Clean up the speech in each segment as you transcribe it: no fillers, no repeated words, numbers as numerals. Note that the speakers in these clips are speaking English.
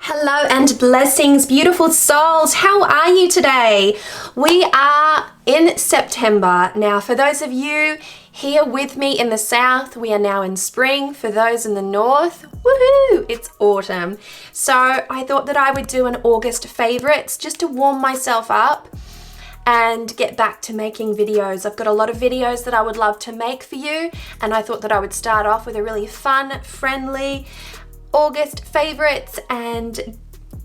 Hello and blessings, beautiful souls. How are you today? We are in September. Now, for those of you here with me in the south, we are now in spring. For those in the north, woohoo, it's autumn. So I thought that I would do an August favorites just to warm myself up and get back to making videos. I've got a lot of videos that I would love to make for you, and I thought that I would start off with a really fun, friendly August favorites and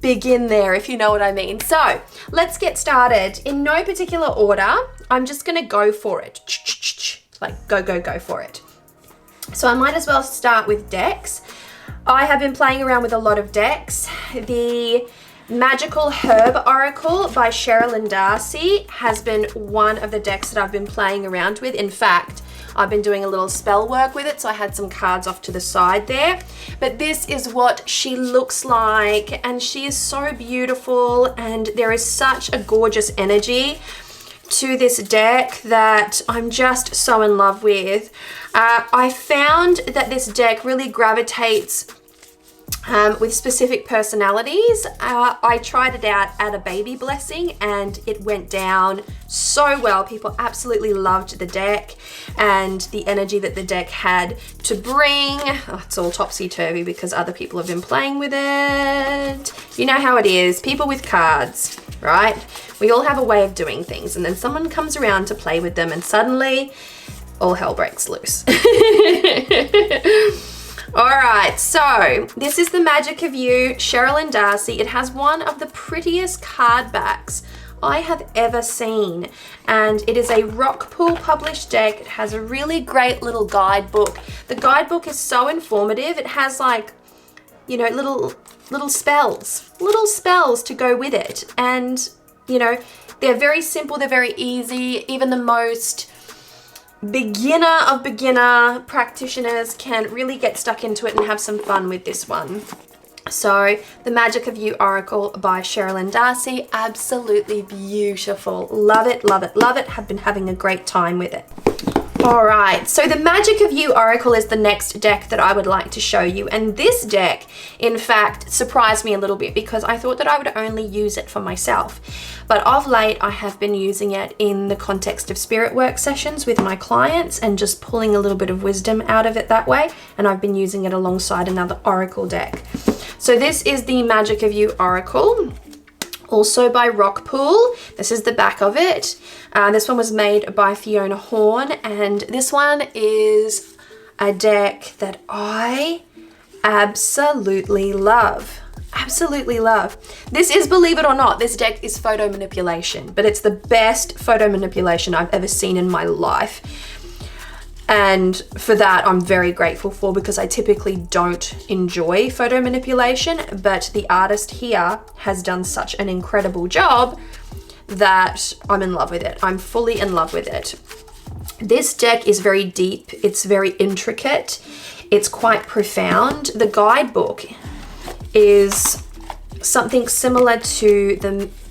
begin there, if you know what I mean. So let's get started. In no particular order, I'm just gonna go for it. Like go for it. So I might as well start with decks. I have been playing around with a lot of decks. The Magical Herb Oracle by Sherilyn Darcy has been one of the decks that I've been playing around with. In fact, I've been doing a little spell work with it, so I had some cards off to the side there. But this is what she looks like, and she is so beautiful, and there is such a gorgeous energy to this deck that I'm just so in love with. I found that this deck really gravitates with specific personalities. I tried it out at a baby blessing and it went down so well. People absolutely loved the deck and the energy that the deck had to bring. Oh, it's all topsy-turvy because other people have been playing with it. You know how it is, people with cards, right? We all have a way of doing things, and then someone comes around to play with them and suddenly all hell breaks loose. All right, so this is the Magic of You, Sherilyn Darcy. It has one of the prettiest card backs I have ever seen, and it is a Rockpool published deck. It has a really great little guidebook. The guidebook is so informative. It has, like, you know, little spells to go with it, and you know, they're very simple, they're very easy. Even the most beginner of beginner practitioners can really get stuck into it and have some fun with this one. So the Magic of You Oracle by Sherilyn Darcy, absolutely beautiful. Love it, love it, love it. Have been having a great time with it. All right, so the Magic of You Oracle is the next deck that I would like to show you. And this deck, in fact, surprised me a little bit because I thought that I would only use it for myself. But of late, I have been using it in the context of spirit work sessions with my clients and just pulling a little bit of wisdom out of it that way. And I've been using it alongside another Oracle deck. So this is the Magic of You Oracle, also by Rockpool. This is the back of it. This one was made by Fiona Horn, and this one is a deck that I absolutely love. Absolutely love. This is, believe it or not, this deck is photo manipulation, but it's the best photo manipulation I've ever seen in my life. And for that, I'm very grateful for, because I typically don't enjoy photo manipulation, but the artist here has done such an incredible job that I'm in love with it. I'm fully in love with it. This deck is very deep. It's very intricate. It's quite profound. The guidebook is something similar to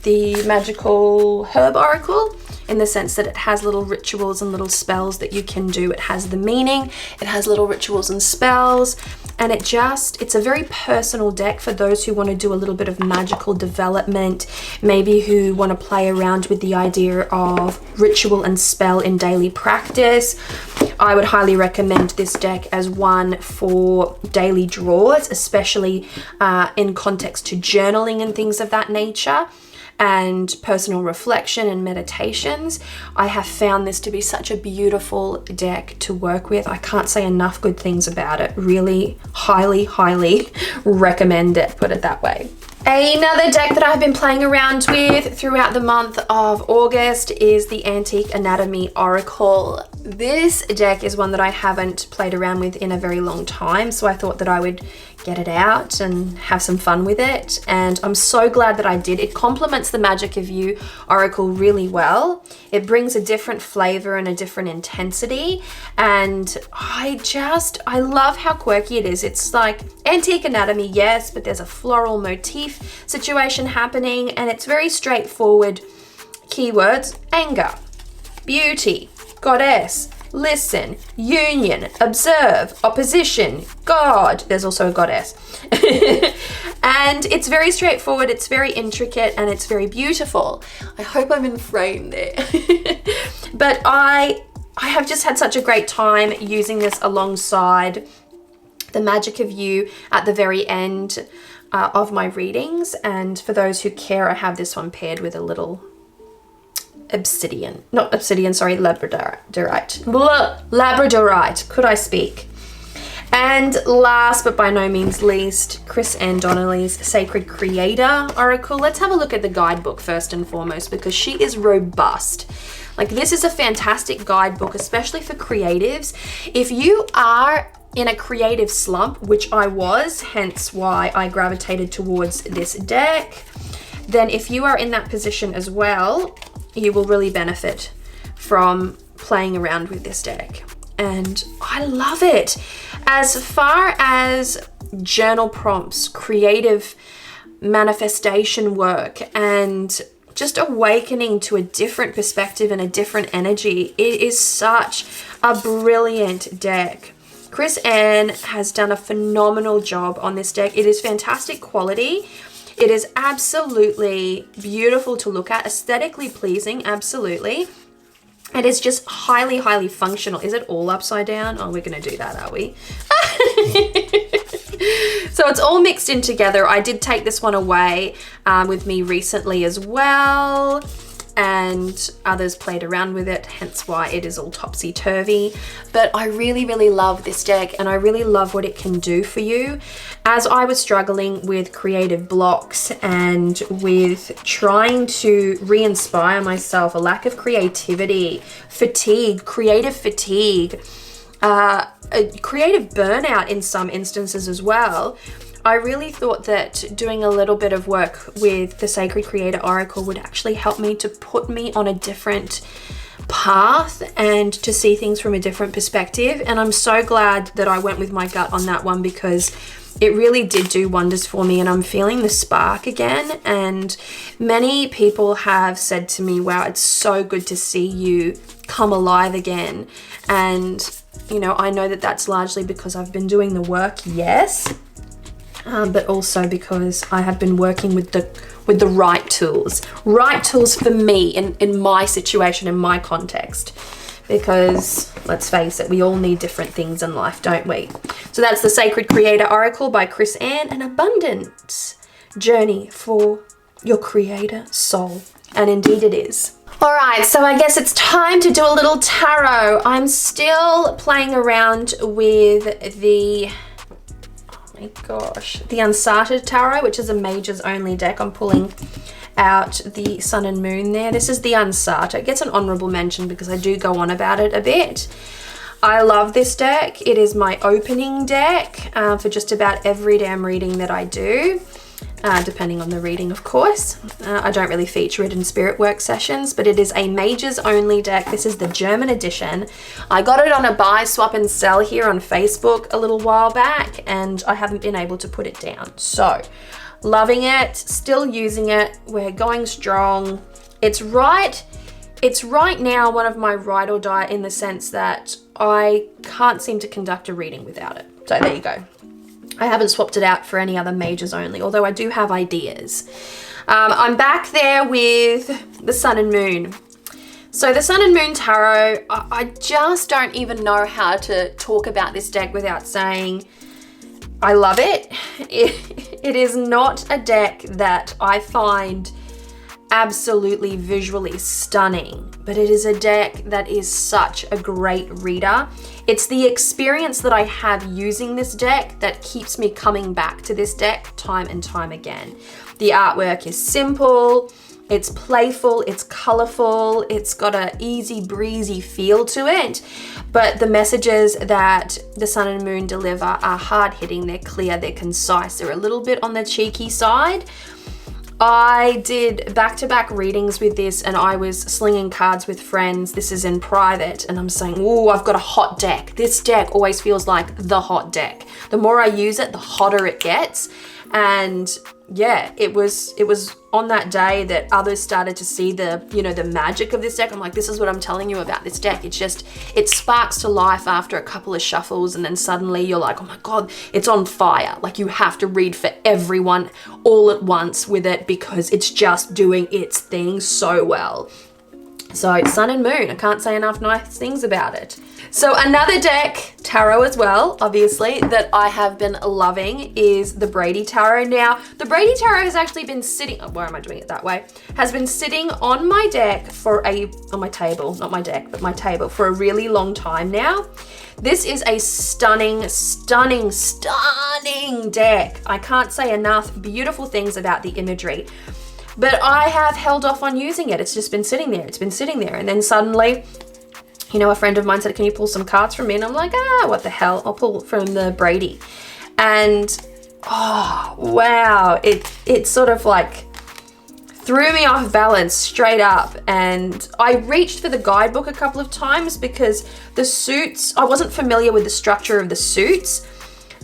the Magical Herb Oracle, in the sense that it has little rituals and little spells that you can do. It has the meaning, it has little rituals and spells, and it's a very personal deck for those who want to do a little bit of magical development, maybe who want to play around with the idea of ritual and spell in daily practice. I would highly recommend this deck as one for daily draws, especially in context to journaling and things of that nature, and personal reflection and meditations. I have found this to be such a beautiful deck to work with. I can't say enough good things about it. Really highly recommend it, put it that way. Another deck that I've been playing around with throughout the month of August is the Antique Anatomy Oracle. This deck is one that I haven't played around with in a very long time, so I thought that I would get it out and have some fun with it, and I'm so glad that I did. It complements the Magic of You Oracle really well. It brings a different flavor and a different intensity, and I love how quirky it is. It's like antique anatomy, yes, but there's a floral motif situation happening, and it's very straightforward keywords: anger, beauty, goddess, listen, union, observe, opposition, God. There's also a goddess. And it's very straightforward, it's very intricate, and it's very beautiful. I hope I'm in frame there. But I have just had such a great time using this alongside the Magic of You at the very end of my readings. And for those who care, I have this one paired with a little labradorite. Labradorite, could I speak? And last but by no means least, Chris Ann Donnelly's Sacred Creator Oracle. Let's have a look at the guidebook first and foremost, because she is robust. Like, this is a fantastic guidebook, especially for creatives. If you are in a creative slump, which I was, hence why I gravitated towards this deck, then if you are in that position as well, you will really benefit from playing around with this deck. And I love it. As far as journal prompts, creative manifestation work, and just awakening to a different perspective and a different energy, it is such a brilliant deck. Chris Ann has done a phenomenal job on this deck. It is fantastic quality. It is absolutely beautiful to look at, aesthetically pleasing, absolutely. It is just highly, highly functional. Is it all upside down? Oh, we're going to do that, are we? So it's all mixed in together. I did take this one away with me recently as well, and others played around with it, hence why it is all topsy-turvy. But I really, really love this deck, and I really love what it can do for you. As I was struggling with creative blocks and with trying to re-inspire myself, a lack of creativity, fatigue, creative fatigue, a creative burnout in some instances as well, I really thought that doing a little bit of work with the Sacred Creator Oracle would actually help me to put me on a different path and to see things from a different perspective. And I'm so glad that I went with my gut on that one, because it really did do wonders for me, and I'm feeling the spark again. And many people have said to me, wow, it's so good to see you come alive again. And you know, I know that that's largely because I've been doing the work, yes, but also because I have been working with the right tools for me in my situation, in my context. Because let's face it, we all need different things in life, don't we? So that's the Sacred Creator Oracle by Chris Ann, an abundant journey for your creator soul. And indeed it is. All right, so I guess it's time to do a little tarot. I'm still playing around with the, oh my gosh, the Ansata Tarot, which is a Mages Only deck. I'm pulling out the Sun and Moon there. This is the Ansata. It gets an honorable mention because I do go on about it a bit. I love this deck. It is my opening deck for just about every damn reading that I do. Depending on the reading, of course. I don't really feature it in spirit work sessions, but it is a Mages Only deck. This is the German edition. I got it on a buy, swap and sell here on Facebook a little while back, and I haven't been able to put it down. So, loving it, still using it. We're going strong. It's right now one of my ride or die, in the sense that I can't seem to conduct a reading without it. So there you go. I haven't swapped it out for any other Mages Only, although I do have ideas. I'm back there with the Sun and Moon. So the Sun and Moon Tarot, I just don't even know how to talk about this deck without saying I love it. It is not a deck that I find absolutely visually stunning, but it is a deck that is such a great reader. It's the experience that I have using this deck that keeps me coming back to this deck time and time again. The artwork is simple, it's playful, it's colorful, it's got an easy breezy feel to it, but the messages that the Sun and Moon deliver are hard hitting, they're clear, they're concise, they're a little bit on the cheeky side. I did back-to-back readings with this, and I was slinging cards with friends. This is in private, and I'm saying, oh, I've got a hot deck. This deck always feels like the hot deck. The more I use it, the hotter it gets. And yeah, it was on that day that others started to see the, you know, the magic of this deck. I'm like, this is what I'm telling you about this deck. It's just, it sparks to life after a couple of shuffles, and then suddenly you're like, oh my God, it's on fire. Like, you have to read for everyone all at once with it because it's just doing its thing so well. So Sun and Moon, I can't say enough nice things about it. So another deck, tarot as well, obviously, that I have been loving is the Brady Tarot. Now, the Brady Tarot has actually been sitting, oh, why am I doing it that way? Has been sitting on my deck on my table, not my deck, but my table for a really long time now. This is a stunning, stunning, stunning deck. I can't say enough beautiful things about the imagery. But I have held off on using it. It's just been sitting there. It's been sitting there. And then suddenly, you know, a friend of mine said, can you pull some cards from me? And I'm like, what the hell? I'll pull from the Brady. And, oh, wow. It sort of like threw me off balance straight up. And I reached for the guidebook a couple of times because the suits, I wasn't familiar with the structure of the suits.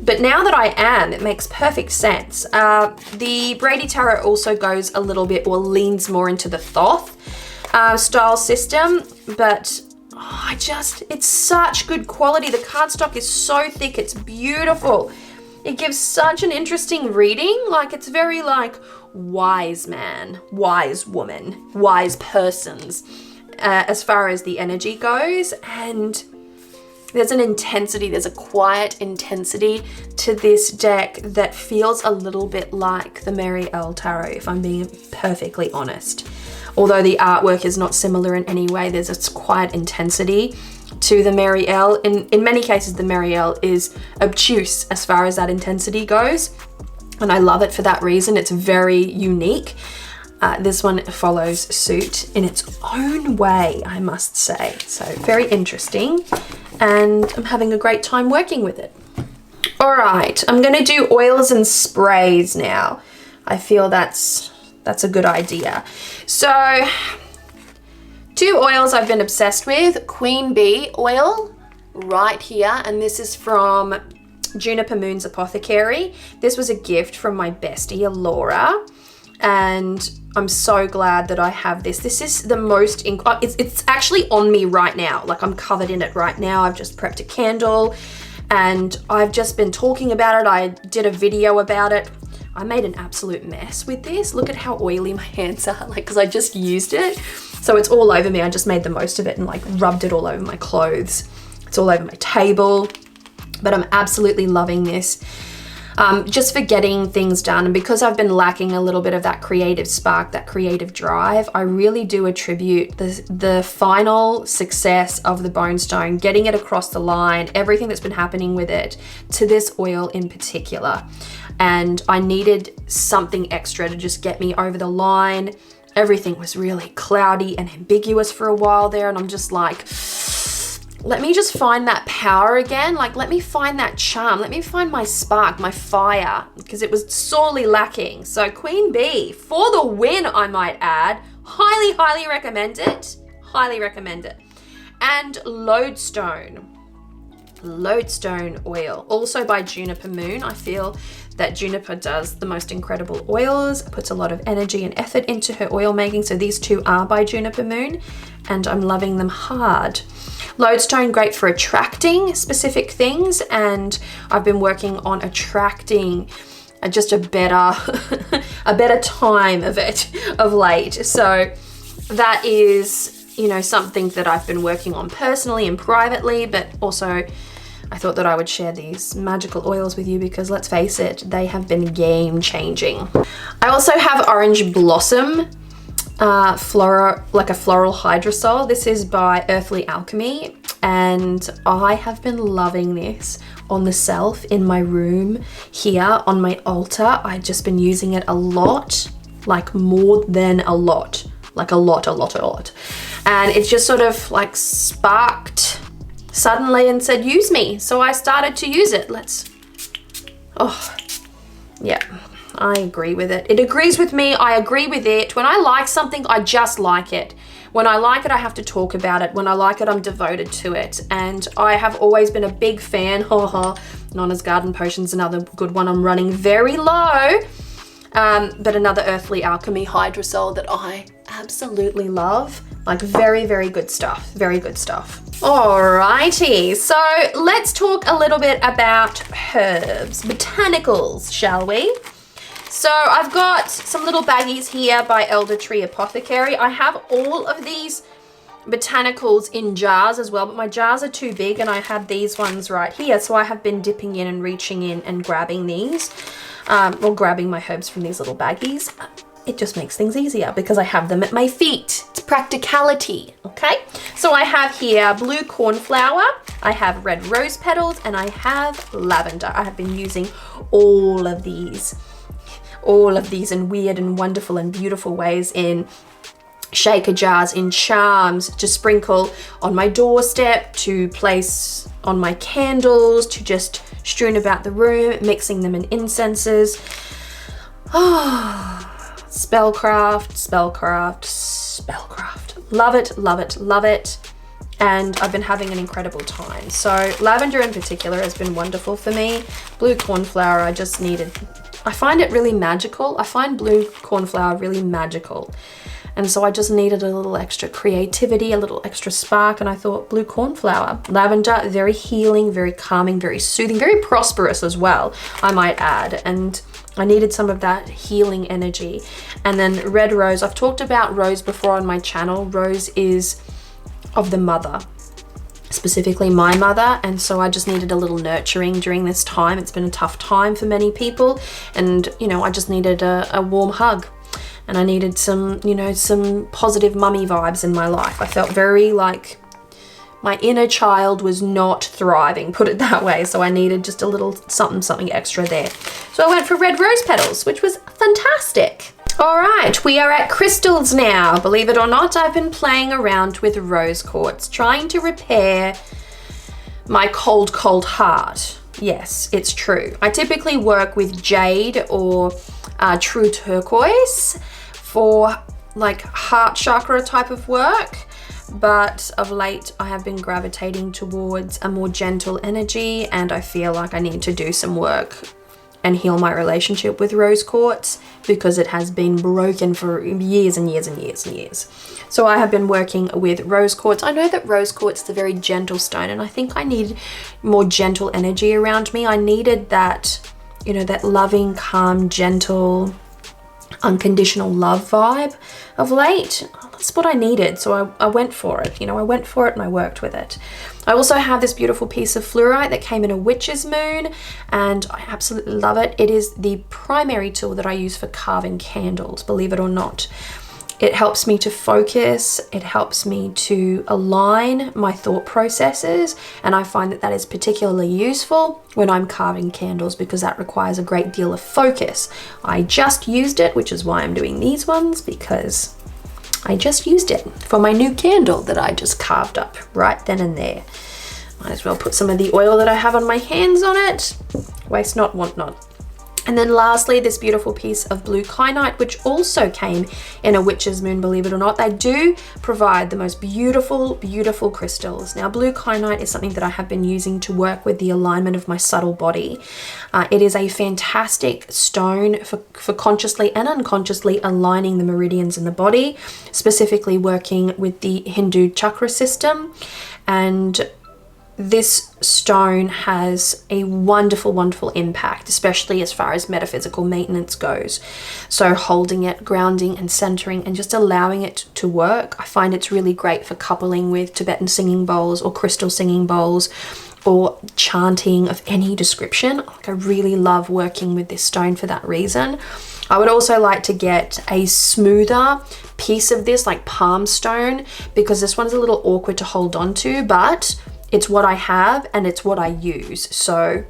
But now that I am, it makes perfect sense. The Brady Tarot also goes a little bit, or leans more into the Thoth style system, but it's such good quality. The cardstock is so thick, it's beautiful. It gives such an interesting reading. Like, it's very like wise man, wise woman, wise persons, as far as the energy goes. And there's an intensity, there's a quiet intensity to this deck that feels a little bit like the Mary L Tarot, if I'm being perfectly honest. Although the artwork is not similar in any way, there's a quiet intensity to the Mary L. In many cases, the Mary L is obtuse as far as that intensity goes. And I love it for that reason. It's very unique. This one follows suit in its own way, I must say. So very interesting, and I'm having a great time working with it. All right, I'm gonna do oils and sprays now. I feel that's a good idea. So 2 oils I've been obsessed with. Queen Bee oil right here, and this is from Juniper Moon's Apothecary. This was a gift from my bestie, Laura, and I'm so glad that I have this. This is the most, it's actually on me right now. Like, I'm covered in it right now. I've just prepped a candle and I've just been talking about it. I did a video about it. I made an absolute mess with this. Look at how oily my hands are, like, because I just used it. So it's all over me. I just made the most of it and like rubbed it all over my clothes. It's all over my table, but I'm absolutely loving this. Just for getting things done. And because I've been lacking a little bit of that creative spark, that creative drive, I really do attribute the final success of the Bone Stone, getting it across the line, everything that's been happening with it, to this oil in particular. And I needed something extra to just get me over the line. Everything was really cloudy and ambiguous for a while there, and I'm just like, let me just find that power again. Like, let me find that charm. Let me find my spark, my fire, because it was sorely lacking. So Queen Bee, for the win, I might add. Highly, highly recommend it. Highly recommend it. And Lodestone oil, also by Juniper Moon. I feel that Juniper does the most incredible oils, puts a lot of energy and effort into her oil making. So these 2 are by Juniper Moon, and I'm loving them hard. Lodestone, great for attracting specific things, and I've been working on attracting just a better time of it of late. So that is, you know, something that I've been working on personally and privately, but also I thought that I would share these magical oils with you because, let's face it, they have been game changing. I also have Orange Blossom, a floral hydrosol. This is by Earthly Alchemy, and I have been loving this on the shelf in my room here on my altar. I've just been using it a lot, like more than a lot, like a lot. And it just sort of like sparked suddenly and said, use me. So I started to use it. Yeah, I agree with it. It agrees with me. I agree with it. When I like something, I just like it. When I like it, I have to talk about it. When I like it, I'm devoted to it. And I have always been a big fan. Nana's Garden Potion's another good one. I'm running very low. but another earthly alchemy hydrosol that I absolutely love. Like very, very good stuff. Very good stuff. Alrighty, so let's talk a little bit about herbs, botanicals, shall we? So I've got some little baggies here by Elder Tree Apothecary. I have all of these botanicals in jars as well, but my jars are too big and I have these ones right here. So I have been dipping in and reaching in and grabbing these, or grabbing my herbs from these little baggies. It just makes things easier because I have them at my feet. It's practicality, okay? So I have here blue cornflower, I have red rose petals, and I have lavender. I have been using all of these in weird and wonderful and beautiful ways, in shaker jars, in charms, to sprinkle on my doorstep, to place on my candles, to just strewn about the room, mixing them in incenses. Oh, spellcraft, spellcraft, spellcraft. Love it, love it, love it. And I've been having an incredible time. So lavender in particular has been wonderful for me. Blue cornflower, I find it really magical. I find blue cornflower really magical. And so I just needed a little extra creativity, a little extra spark, and I thought blue cornflower. Lavender, very healing, very calming, very soothing, very prosperous as well, I might add. And I needed some of that healing energy. And then red rose, I've talked about rose before on my channel. Rose is of the mother, specifically my mother, and so I just needed a little nurturing during this time. It's been a tough time for many people, and you know, I just needed a warm hug, and I needed some, you know, some positive mummy vibes in my life. I felt very like my inner child was not thriving, put it that way, so I needed just a little something extra there. So I went for red rose petals, which was fantastic. All right, we are at crystals now. Believe it or not, I've been playing around with rose quartz, trying to repair my cold heart. Yes, it's true. I typically work with jade or true turquoise for like heart chakra type of work, but of late I have been gravitating towards a more gentle energy, and I feel like I need to do some work and heal my relationship with rose quartz because it has been broken for years and years and years and years. So I have been working with rose quartz. I know that rose quartz is a very gentle stone, and I think I need more gentle energy around me. I needed that, you know, that loving, calm, gentle, unconditional love vibe of late. That's what I needed, so I went for it. You know, I went for it and I worked with it. I also have this beautiful piece of fluorite that came in a witch's moon, and I absolutely love it. It is the primary tool that I use for carving candles, believe it or not. It helps me to focus, it helps me to align my thought processes, and I find that that is particularly useful when I'm carving candles because that requires a great deal of focus. I just used it, which is why I'm doing these ones, because I just used it for my new candle that I just carved up right then and there. Might as well put some of the oil that I have on my hands on it. Waste not, want not. And then lastly, this beautiful piece of blue kyanite, which also came in a witch's moon, believe it or not. They do provide the most beautiful, beautiful crystals. Now, blue kyanite is something that I have been using to work with the alignment of my subtle body. It is a fantastic stone for consciously and unconsciously aligning the meridians in the body, specifically working with the Hindu chakra system. And this stone has a wonderful, wonderful impact, especially as far as metaphysical maintenance goes. So holding it, grounding and centering and just allowing it to work. I find it's really great for coupling with Tibetan singing bowls or crystal singing bowls or chanting of any description. Like, I really love working with this stone for that reason. I would also like to get a smoother piece of this, like palm stone, because this one's a little awkward to hold on to, but it's what I have and it's what I use. So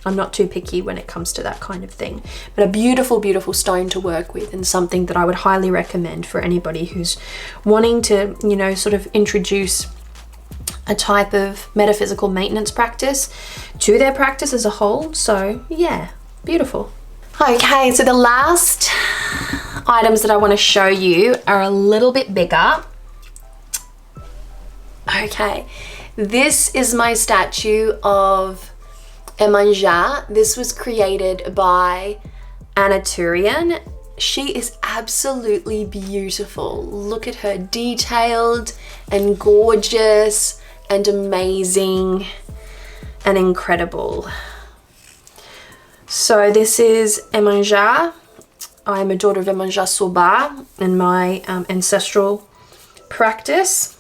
I'm not too picky when it comes to that kind of thing. But a beautiful, beautiful stone to work with, and something that I would highly recommend for anybody who's wanting to, you know, sort of introduce a type of metaphysical maintenance practice to their practice as a whole. So yeah, beautiful. Okay, so the last items that I want to show you are a little bit bigger. Okay. This is my statue of Emanja. This was created by Anna Tourian. She is absolutely beautiful. Look at her, detailed and gorgeous and amazing and incredible. So this is Emanja. I'm a daughter of Emanja Soba in my ancestral practice,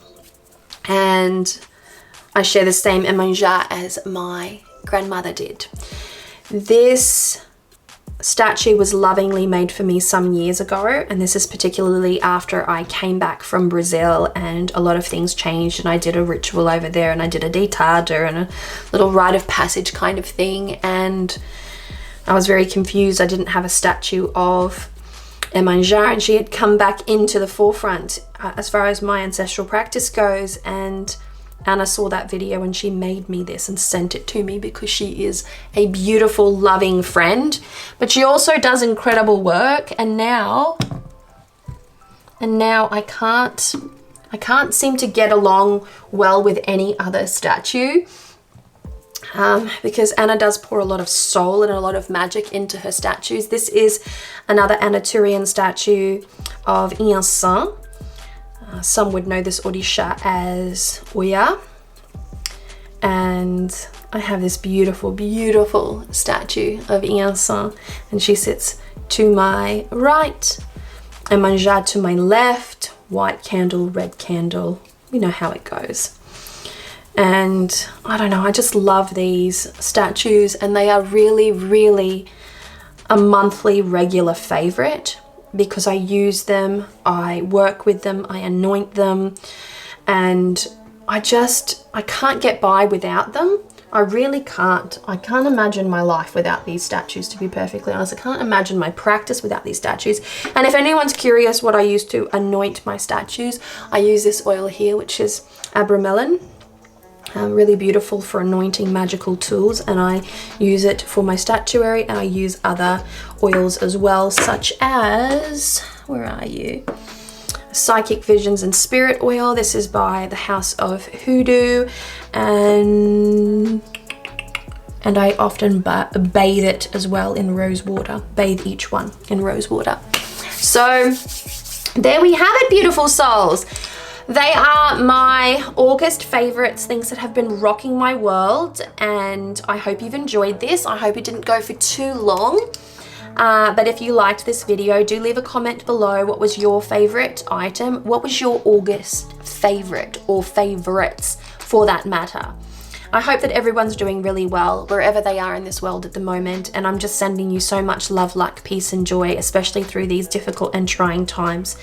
and I share the same Emanja as my grandmother did. This statue was lovingly made for me some years ago, and this is particularly after I came back from Brazil and a lot of things changed, and I did a ritual over there, and I did a ditada and a little rite of passage kind of thing, and I was very confused. I didn't have a statue of Emanja, and she had come back into the forefront as far as my ancestral practice goes, and Anna saw that video and she made me this and sent it to me because she is a beautiful, loving friend, but she also does incredible work. And now I can't seem to get along well with any other statue because Anna does pour a lot of soul and a lot of magic into her statues. This is another Anna Tourian statue of Ansata. Some would know this Odisha as Oya. And I have this beautiful, beautiful statue of Ansata, and she sits to my right, Emanja to my left, white candle, red candle. You know how it goes. And I don't know, I just love these statues, and they are really, really a monthly regular favorite, because I use them, I work with them, I anoint them, and I can't get by without them. I really can't. I can't imagine my life without these statues, to be perfectly honest. I can't imagine my practice without these statues. And if anyone's curious what I use to anoint my statues, I use this oil here, which is abramelin. Really beautiful for anointing magical tools, and I use it for my statuary, and I use other oils as well, such as, where are you? Psychic Visions and Spirit Oil. This is by the House of Hoodoo, and I often bathe it as well in rose water, bathe each one in rose water. So there we have it, beautiful souls. They are my August favorites, things that have been rocking my world, and I hope you've enjoyed this. I hope it didn't go for too long, but if you liked this video, do leave a comment below. What was your favorite item? What was your August favorite, or favorites for that matter? I hope that everyone's doing really well wherever they are in this world at the moment, and I'm just sending you so much love, luck, peace and joy, especially through these difficult and trying times.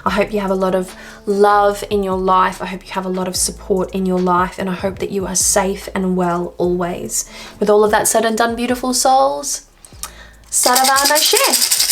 I hope you have a lot of love in your life. I hope you have a lot of support in your life, and I hope that you are safe and well always. With all of that said and done, beautiful souls, Saravana Share.